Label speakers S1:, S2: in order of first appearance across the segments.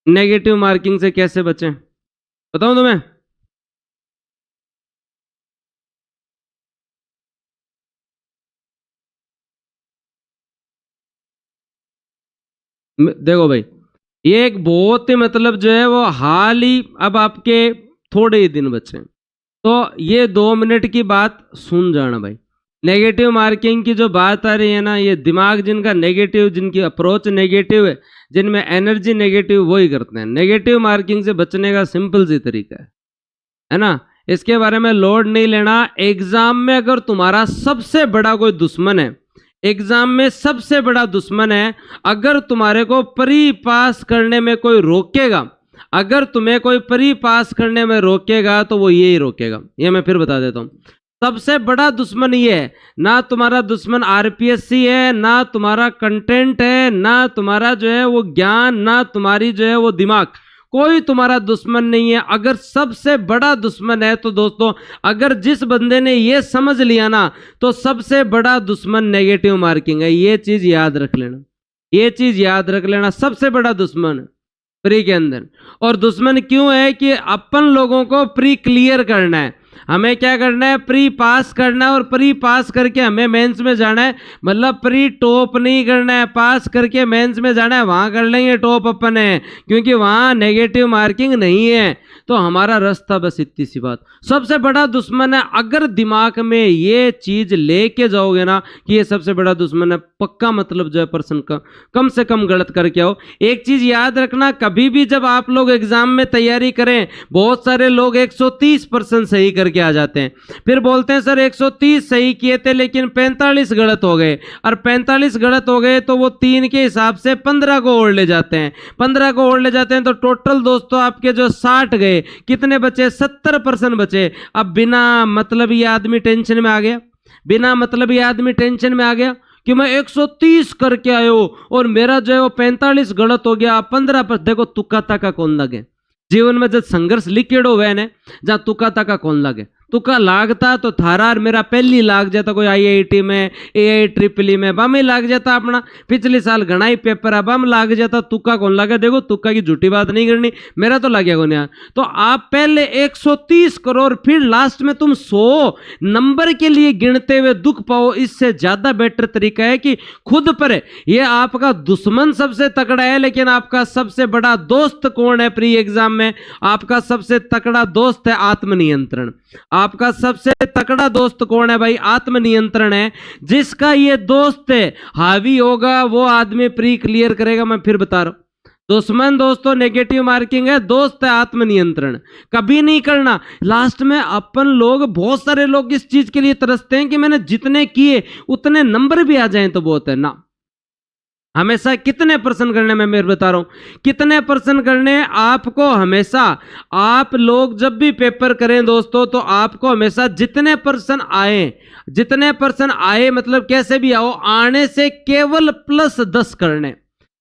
S1: Negative marking से कैसे बचें बताऊं तुम्हें? देखो भाई, ये एक बहुत ही मतलब जो है वो हाल ही, अब आपके थोड़े ही दिन बचे, तो ये 2 मिनट की बात सुन जाना भाई। नेगेटिव मार्किंग की जो बात आ रही है ना, ये दिमाग जिनका नेगेटिव, जिनकी अप्रोच नेगेटिव है, जिनमें एनर्जी नेगेटिव, वही करते हैं। नेगेटिव मार्किंग से बचने का सिंपल सी तरीका है ना, इसके बारे में लोड नहीं लेना। एग्जाम में अगर तुम्हारा सबसे बड़ा कोई दुश्मन है, एग्जाम में सबसे बड़ा दुश्मन है, अगर तुम्हारे को प्री पास करने में कोई रोकेगा, अगर तुम्हें कोई प्री पास करने में रोकेगा, तो वो यही रोकेगा। ये मैं फिर बता देता हूं, सबसे बड़ा दुश्मन ये है। ना तुम्हारा दुश्मन आरपीएससी है, ना तुम्हारा कंटेंट है, ना तुम्हारा जो है वो ज्ञान, ना तुम्हारी जो है वो दिमाग, कोई तुम्हारा दुश्मन नहीं है। अगर सबसे बड़ा दुश्मन है तो दोस्तों, अगर जिस बंदे ने ये समझ लिया ना, तो सबसे बड़ा दुश्मन नेगेटिव मार्किंग है। ये चीज याद रख लेना, ये चीज याद रख लेना, सबसे बड़ा दुश्मन प्री के अंदर। और दुश्मन क्यों है कि अपन लोगों को प्री क्लियर करना है, हमें क्या करना है, प्री पास करना है, और प्री पास करके हमें मेंस में जाना है। मतलब प्री टॉप नहीं करना है, पास करके मेंस में जाना है, वहां कर लेंगे टॉप अपन है, क्योंकि वहां नेगेटिव मार्किंग नहीं है। तो हमारा रास्ता बस इतनी सी बात, सबसे बड़ा दुश्मन है। अगर दिमाग में ये चीज लेके जाओगे ना कि ये सबसे बड़ा दुश्मन है, पक्का मतलब जो है पर्सन का कम से कम गलत करके आओ। एक चीज याद रखना, कभी भी जब आप लोग एग्जाम में तैयारी करें, बहुत सारे लोग 130% सही करके आ जाते हैं, फिर बोलते हैं सर 130 सही किए थे लेकिन 45 गलत हो गए, और 45 गलत हो गए तो वो 3 के हिसाब से 15 को और ले जाते हैं, 15 को और ले जाते हैं, तो टोटल दोस्तों आपके जो 60 गए, कितने बचे, 70% बचे। अब बिना मतलब ये आदमी टेंशन में आ गया, बिना मतलब ये आदमी टेंशन में आ गया कि मैं 130 करके आयो और मेरा जो है वो 45 गलत हो गया, 15 पर। देखो तुक्का ताका कौन लगे, जीवन में जब संघर्ष लिखेड़ो हुए ने, जहां तुक्का ताका कौन लगे, तुक्का लागता तो थारा और मेरा पहली लाग जाता, कोई आईआईटी में, एआई ट्रिपल में बम ही लाग जाता अपना। पिछले साल घना ही पेपर है, बम लाग जाता, तुक्का कौन लगे। देखो तुक्का की झूठी बात नहीं करनी, मेरा तो लग गया कौन यार। तो आप पहले 130 करो और फिर लास्ट में तुम 100 नंबर के लिए गिनते हुए दुख पाओ, इससे ज्यादा बेटर तरीका है कि खुद पर है। ये आपका दुश्मन सबसे तगड़ा है, लेकिन आपका सबसे बड़ा दोस्त कौन है प्री एग्जाम में? आपका सबसे तगड़ा दोस्त है आत्मनियंत्रण। आपका सबसे तगड़ा दोस्त कौन है भाई? आत्मनियंत्रण है। जिसका ये दोस्त है हावी होगा, वो आदमी प्री क्लियर करेगा। मैं फिर बता रहा हूं, दुश्मन दोस्तों नेगेटिव मार्किंग है, दोस्त है आत्मनियंत्रण। कभी नहीं करना। लास्ट में अपन लोग, बहुत सारे लोग इस चीज के लिए तरसते हैं कि मैंने जितने किए उतने नंबर भी आ जाएं तो बहुत है ना। हमेशा कितने परसेंट करने में, मैं बता रहा हूं कितने परसेंट करने आपको। हमेशा आप लोग जब भी पेपर करें दोस्तों, तो आपको हमेशा जितने परसेंट आए, जितने परसेंट आए मतलब कैसे भी आओ, आने से केवल +10 करने,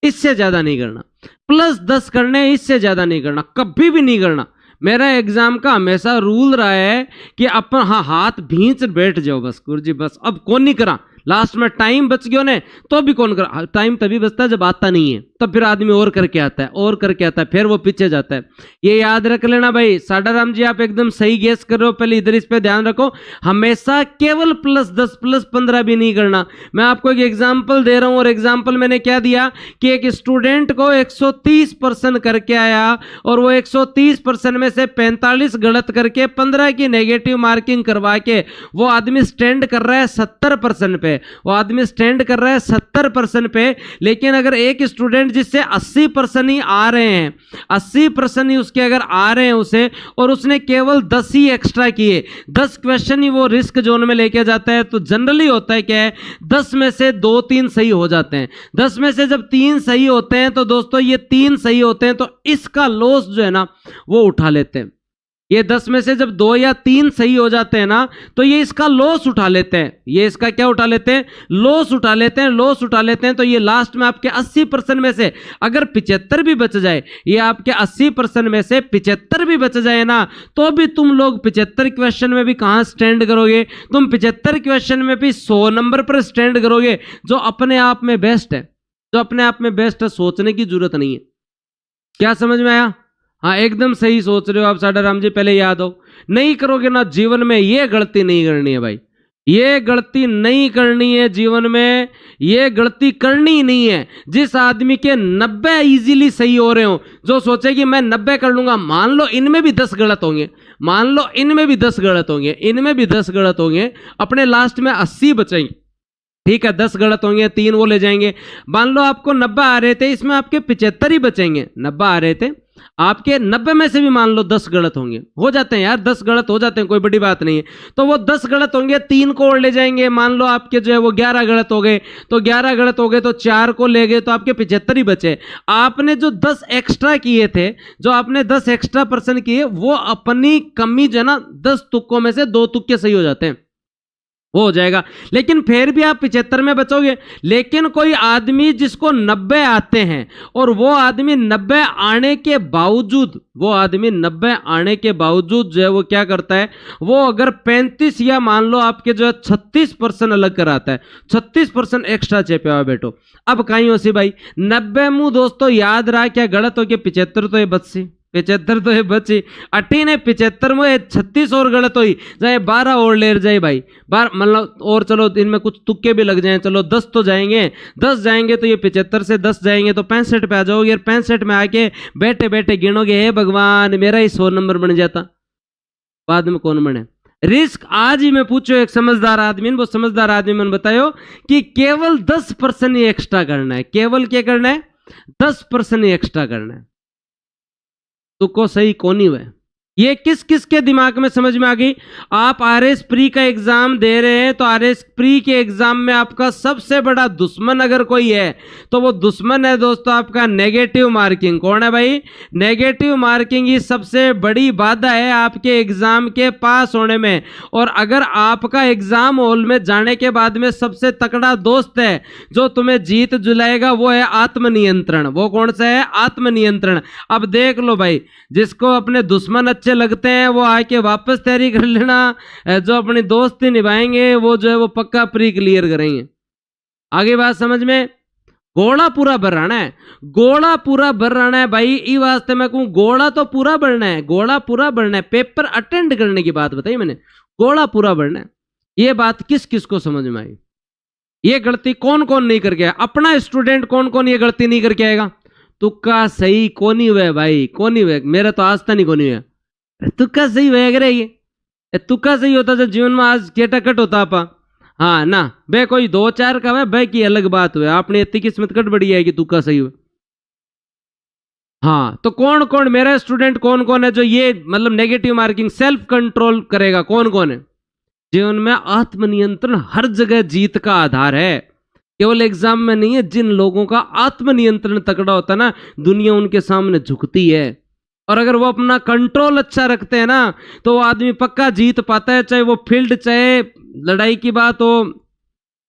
S1: इससे ज्यादा नहीं करना। +10 करने, इससे ज्यादा नहीं करना, कभी भी नहीं करना। मेरा एग्जाम का हमेशा रूल रहा है कि अपन हाथ भींच बैठ जाओ बस, गुरुजी बस अब कौन नहीं करा। लास्ट में टाइम बच गया ने तो भी कौन कर, टाइम तभी बचता है जब आता नहीं है, तब फिर आदमी और करके आता है, और करके आता है, फिर वो पीछे जाता है। ये याद रख लेना भाई। साडाराम जी आप एकदम सही गेस कर रहे हो, पहले इधर इस पे ध्यान रखो। हमेशा केवल +10 +15 भी नहीं करना। मैं आपको एक एग्जाम्पल दे रहा हूं, और एग्जाम्पल मैंने क्या दिया कि एक स्टूडेंट को 130% करके आया, और वो 130% में से 45 गलत करके 15 की नेगेटिव मार्किंग करवा के वो आदमी स्टैंड कर रहा है 70% पे, वो आदमी स्टैंड कर रहा है 70% पे। लेकिन अगर एक स्टूडेंट जिससे 80% ही आ रहे हैं, 80% ही उसके अगर आ रहे हैं उसे, और उसने केवल 10 ही एक्स्ट्रा किए, 10 क्वेश्चन ही वो रिस्क जोन में लेके जाता है, तो जनरली होता है क्या है, 10 में से 2-3 सही हो जाते हैं। 10 में से जब 3 सही होते हैं, तो दोस्तों ये 3 सही होते हैं, तो इसका लॉस जो है ना वो उठा लेते हैं। ये 10 में से जब 2 या 3 सही हो जाते हैं ना, तो ये इसका लॉस उठा लेते हैं। ये इसका क्या उठा लेते हैं? लॉस उठा लेते हैं, लॉस उठा लेते हैं। तो ये लास्ट में आपके 80% में से अगर 75 भी बच जाए, ये आपके 80% में से 75 भी बच जाए ना, तो भी तुम लोग 75 क्वेश्चन में भी कहां स्टैंड करोगे? तुम 75 क्वेश्चन में भी 100 नंबर पर स्टैंड करोगे, जो अपने आप में बेस्ट है, जो अपने आप में बेस्ट है, सोचने की जरूरत नहीं है। क्या समझ में आया? हाँ एकदम सही सोच रहे हो आप साडा राम जी, पहले याद हो। नहीं करोगे ना जीवन में, ये गलती नहीं करनी है भाई, ये गलती नहीं करनी है जीवन में, ये गलती करनी ही नहीं है। जिस आदमी के 90 इजीली सही हो रहे हो, जो सोचे कि मैं 90 कर लूंगा, मान लो इनमें भी 10 गलत होंगे, मान लो इनमें भी 10 गलत होंगे, इनमें भी 10 गलत होंगे, अपने लास्ट में 80 बचेंगे, ठीक है 10 गलत होंगे, 3 वो ले जाएंगे। मान लो आपको 90 आ रहे थे, इसमें आपके 75 ही बचेंगे। 90 आ रहे थे, आपके 90 में से भी मान लो 10 गलत होंगे, हो जाते हैं यार 10 गलत हो जाते हैं, कोई बड़ी बात नहीं है। तो वो 10 गलत होंगे, 3 को और ले जाएंगे, मान लो आपके जो है वो 11 गलत हो गए, तो 11 गलत हो गए तो 4 को ले गए, तो आपके 75 ही बचे। आपने जो 10 एक्स्ट्रा किए थे, जो आपने 10 एक्स्ट्रा % किए, वो अपनी कमी जो है ना 10 तुक्कों में से 2 तुक्के सही हो जाते हैं, वो हो जाएगा। लेकिन फिर भी आप 75 में बचोगे। लेकिन कोई आदमी जिसको 90 आते हैं, और वो आदमी 90 आने के बावजूद, वो आदमी 90 आने के बावजूद जो है वो क्या करता है, वो अगर 35 या मान लो आपके जो है 36% अलग कराता है, 36% एक्स्ट्रा चेपे हुआ बेटो। अब कहीं हो सी भाई 90 मुंह दोस्तों याद रहा, क्या गलत हो गया 75 तो ये बच्ची 75 तो ये बची, 18 ने 75 में 36 और गलत हुई जाए, 12 और ले जाए भाई, 12 मतलब, और चलो इनमें कुछ तुक्के भी लग जाएं, चलो 10 तो जाएंगे, 10 जाएंगे तो ये 75 से 10 जाएंगे तो 65 पे आ जाओगे, और 65 में आके बैठे बैठे गिनोगे, हे भगवान मेरा ही 100 नंबर बन जाता, बाद में कौन बने। रिस्क आज ही मैं पूछो एक समझदार आदमी, वो समझदार आदमी मैंने बतायो कि केवल 10% ही एक्स्ट्रा करना है, केवल क्या करना है 10% ही एक्स्ट्रा करना है, तुक्को सही कोनी हुए। ये किस किस के दिमाग में समझ में आ गई? आप आरएस प्री का एग्जाम दे रहे हैं, तो आरएस प्री के एग्जाम में आपका सबसे बड़ा दुश्मन अगर कोई है, तो वो दुश्मन है दोस्तों आपका नेगेटिव मार्किंग। कौन है भाई? नेगेटिव मार्किंग ही सबसे बड़ी बाधा है आपके एग्जाम के पास होने में। और अगर आपका एग्जाम हॉल में जाने के बाद में सबसे तकड़ा दोस्त है जो तुम्हें जीत जुलाएगा, वो है आत्मनियंत्रण। वो कौन सा है? आत्मनियंत्रण। अब देख लो भाई, जिसको अपने दुश्मन अच्छे लगते हैं वो आके वापस तैयारी कर लेना, जो अपनी दोस्ती निभाएंगे वो जो है वो पक्का प्री क्लियर करेंगे। आगे बात समझ में? गोला पूरा भराना है, गोला पूरा भराना है भाई। ई वास्ते मैं कहूं गोला तो पूरा भरना है, गोला पूरा भरना है। पेपर अटेंड करने की बात बताई मैंने, गोला पूरा भरना है। ये बात किस किस को समझ में आई? ये गलती कौन कौन नहीं करके आया? अपना स्टूडेंट कौन कौन ये गलती नहीं करके आएगा? तुक्का सही कोनी हुए भाई, कोनी हुए। मेरा तो आज तक नहीं कोनी हुआ। तुक्का सही हुआ अगर ये तुक्का सही होता तो जीवन में आज केटाकट होता आपा। हाँ ना बे, कोई 2-4 का बे की अलग बात हुआ, आपने इतनी किस्मत कट बड़ी है कि तुक्का सही हुआ। हाँ तो कौन कौन मेरा स्टूडेंट कौन कौन है जो ये मतलब नेगेटिव मार्किंग सेल्फ कंट्रोल करेगा? कौन कौन है? जीवन में आत्मनियंत्रण हर जगह जीत का आधार है, केवल एग्जाम में नहीं है। जिन लोगों का आत्मनियंत्रण तगड़ा होता है ना, दुनिया उनके सामने झुकती है। और अगर वो अपना कंट्रोल अच्छा रखते हैं ना, तो वो आदमी पक्का जीत पाता है। चाहे वो फील्ड, चाहे लड़ाई की बात हो,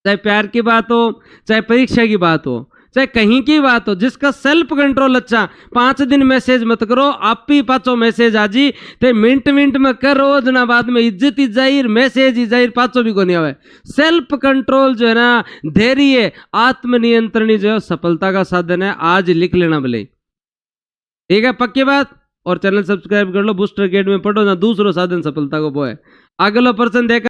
S1: चाहे प्यार की बात हो, चाहे परीक्षा की बात हो, चाहे कहीं की बात हो। जिसका सेल्फ कंट्रोल अच्छा, 5 दिन मैसेज मत करो, आप ही पाचो मैसेज आजी ते मिनट मिनट में करो जना, बाद में इज्जत ही जाहिर, मैसेज ही जाहिर, पाचो भी को नहीं आवे। सेल्फ कंट्रोल जो है ना, धैर्य, आत्मनियंत्रण जो है सफलता का साधन है। आज लिख लेना भले, ठीक है पक्की बात। और चैनल सब्सक्राइब कर लो, बूस्टर अकेडमी में पढ़ो ना, दूसरो साधन सफलता को वो है। अगला पर्सन देखा